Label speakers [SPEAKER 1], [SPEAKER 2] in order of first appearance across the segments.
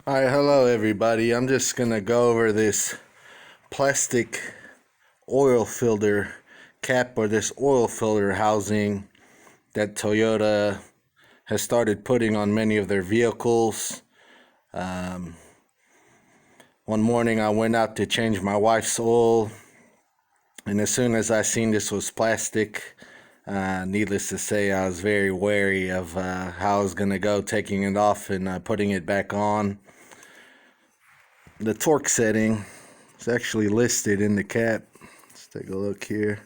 [SPEAKER 1] Alright, hello everybody. I'm just gonna go over this plastic oil filter cap or this oil filter housing that Toyota has started putting on many of their vehicles. Um, One morning I went out to change my wife's oil, and as soon as I seen this was plastic, needless to say, I was very wary of how I was gonna go taking it off and putting it back on. The torque setting is actually listed in the cap. Let's take a look here.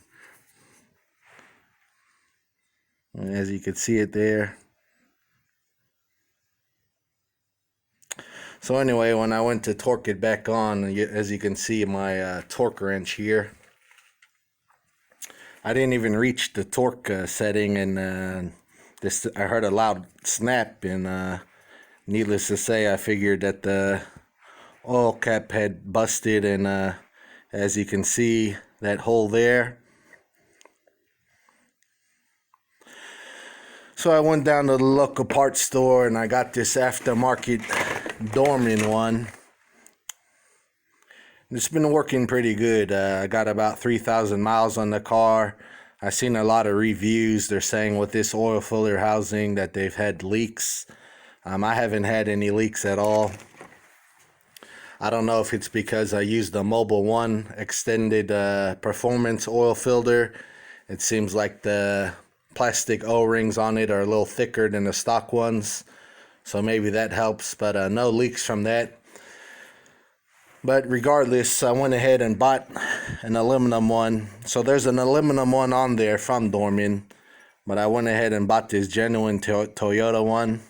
[SPEAKER 1] As you can see it there. So anyway, when I went to torque it back on, as you can see my torque wrench here, I didn't even reach the torque setting, and I heard a loud snap, and needless to say, I figured that the oil cap had busted, and as you can see that hole there. So I went down to the local parts store and I got this aftermarket Dorman one. It's been working pretty good. I got about 3,000 miles on the car. I've seen a lot of reviews. They're saying with this oil filter housing that they've had leaks. I haven't had any leaks at all. I don't know if it's because I used the Mobil 1 extended performance oil filter. It seems like the plastic O-rings on it are a little thicker than the stock ones, so maybe that helps, but no leaks from that. But regardless, I went ahead and bought an aluminum one. So there's an aluminum one on there from Dorman, but I went ahead and bought this genuine Toyota one.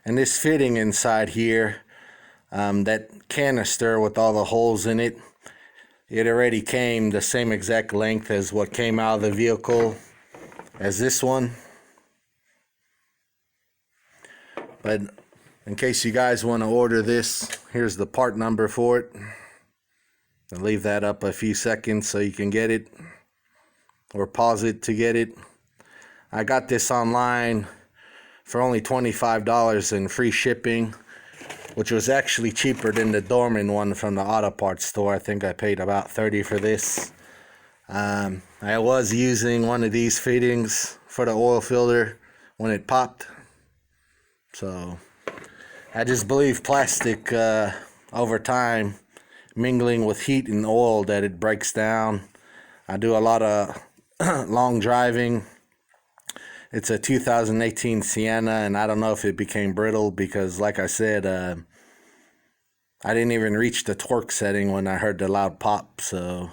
[SPEAKER 1] And this fitting inside here, that canister with all the holes in it, it already came the same exact length as what came out of the vehicle as this one. But in case you guys want to order this, here's the part number for it. I'll leave that up a few seconds so you can get it, or pause it to get it. I got this online for only $25 and free shipping, which was actually cheaper than the Dorman one from the auto parts store. I think I paid about $30 for this. I was using one of these fittings for the oil filter when it popped. So I just believe plastic over time, mingling with heat and oil, that it breaks down. I do a lot of long driving. It's a 2018 Sienna, and I don't know if it became brittle because, like I said, I didn't even reach the torque setting when I heard the loud pop, so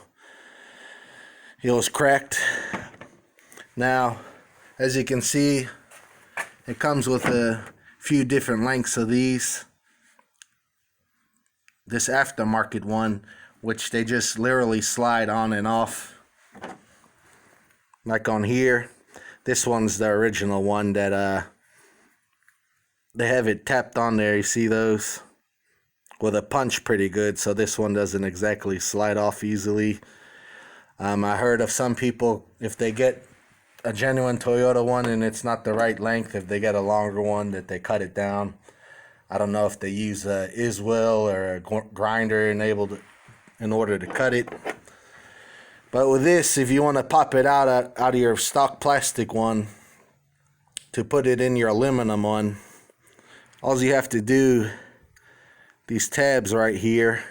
[SPEAKER 1] it was cracked. Now, as you can see, it comes with a few different lengths of these. This aftermarket one, which they just literally slide on and off, like on here. This one's the original one that they have it tapped on there. You see those with a punch pretty good, so this one doesn't exactly slide off easily. I heard of some people, if they get a genuine Toyota one and it's not the right length, if they get a longer one, that they cut it down. I don't know if they use a Iswell or a grinder enabled in order to cut it. But with this, if you want to pop it out of your stock plastic one to put it in your aluminum one, all you have to do, these tabs right here,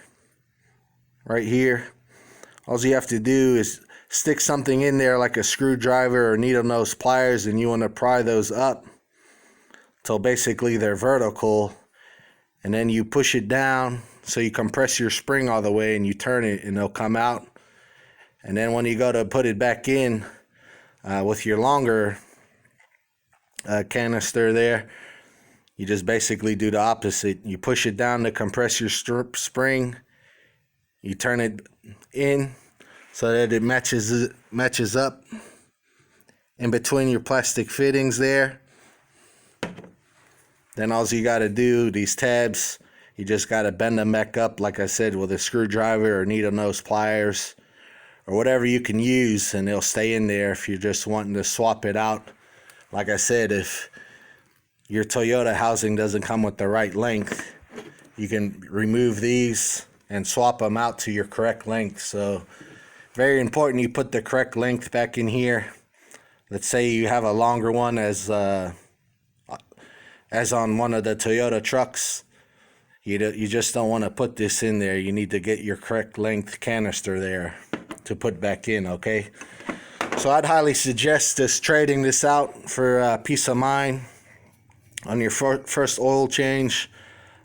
[SPEAKER 1] all you have to do is stick something in there like a screwdriver or needle nose pliers, and you want to pry those up till basically they're vertical, and then you push it down so you compress your spring all the way and you turn it and they'll come out. And then when you go to put it back in with your longer canister there, you just basically do the opposite. You push it down to compress your spring, you turn it in so that it matches up in between your plastic fittings there. Then all you got to do, these tabs, you just got to bend them back up, like I said, with a screwdriver or needle nose pliers or whatever you can use, and it'll stay in there if you're just wanting to swap it out like I said, if your Toyota housing doesn't come with the right length, you can remove these and swap them out to your correct length. So very important you put the correct length back in here. Let's say you have a longer one as on one of the Toyota trucks. You just don't want to put this in there. You need to get your correct length canister there to put back in, okay? So I'd highly suggest just trading this out for peace of mind on your first oil change.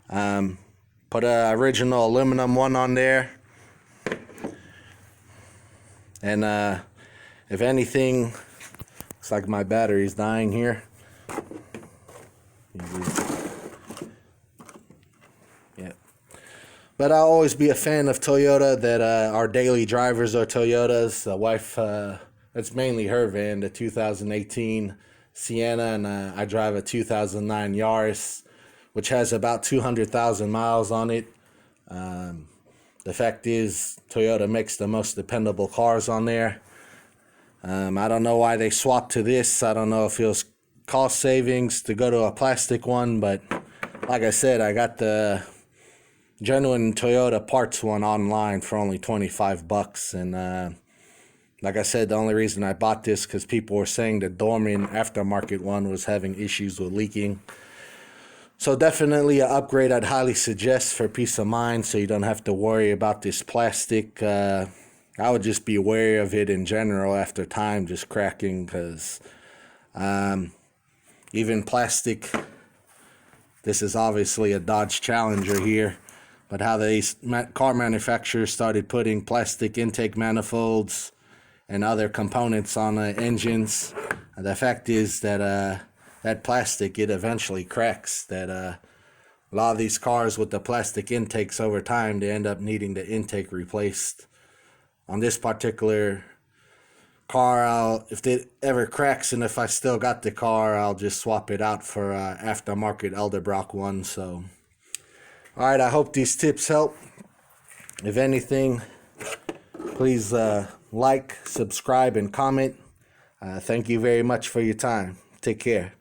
[SPEAKER 1] Put a original aluminum one on there. And if anything, looks like my battery's dying here. Yeah. But I'll always be a fan of Toyota, that our daily drivers are Toyotas. The wife, that's mainly her van, the 2018 Sienna, and I drive a 2009 Yaris, which has about 200,000 miles on it. The fact is, Toyota makes the most dependable cars on there. I don't know why they swapped to this. I don't know if it was cost savings to go to a plastic one, but like I said, I got the genuine Toyota parts one online for only $25, and like I said, the only reason I bought this because people were saying the Dorman aftermarket one was having issues with leaking. So definitely an upgrade I'd highly suggest for peace of mind, so you don't have to worry about this plastic. I would just be wary of it in general after time just cracking, because even plastic, this is obviously a Dodge Challenger here, but how these car manufacturers started putting plastic intake manifolds and other components on the engines, the fact is that that plastic, it eventually cracks. That a lot of these cars with the plastic intakes, over time, they end up needing the intake replaced. On this particular car, if it ever cracks and if I still got the car, I'll just swap it out for aftermarket Edelbrock one. So, all right, I hope these tips help. If anything, please like, subscribe, and comment. Thank you very much for your time. Take care.